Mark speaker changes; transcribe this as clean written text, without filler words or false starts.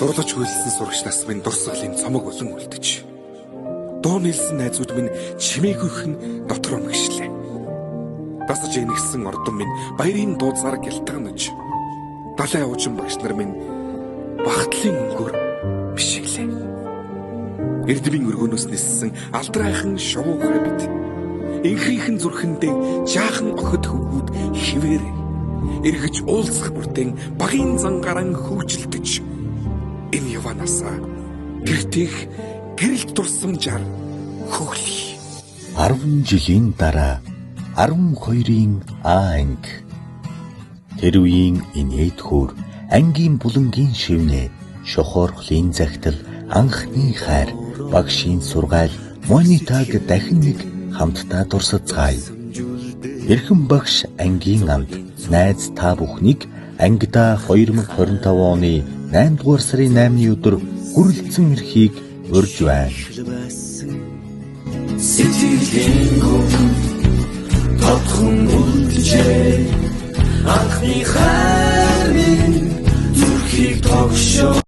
Speaker 1: дурлаж хүлсэн сурагч нас минь дурсгалын цомог болон үлдэж. Дуу нэлсэн найзууд минь чимээгүйхэн дотор өнгөшлээ. Дасаж инэгсэн ордон минь баярын дууцаар гялтганаж. Далайн уужин багш нар минь багтлын өнгөөр бишиглээ. Эрдмийн өргөнөөс ниссэн алдрайхан шувуугаараа бит. Инхийнхэн зүрхэндээ жаахан охид хөвгүүд хിവэр эргэж уулзах бүртэн багийн зангаран хөвжилтөж энэ яванасаа гэртэх гэрэлт дурсамжаар хөглөе.
Speaker 2: 10 жилийн дараа 12-ийн анги. Тэр үеийн инээдхүүр ангийн булангийн шивнэ шохорхлын захидал анхны хайр багшийн сургаал монитаг дахин нэг хамтдаа дурсацгаая. Эрхэм багш ангийн амд найз та бүхнийг ангидаа 2025 оны 8 дугаар сарын 8-ны өдөр хүрэлцэн ирэхийг урьж байна.
Speaker 3: Сэтгэлийн гүн татхан үлджээ анхны хайр минь зүрхийг тогшоо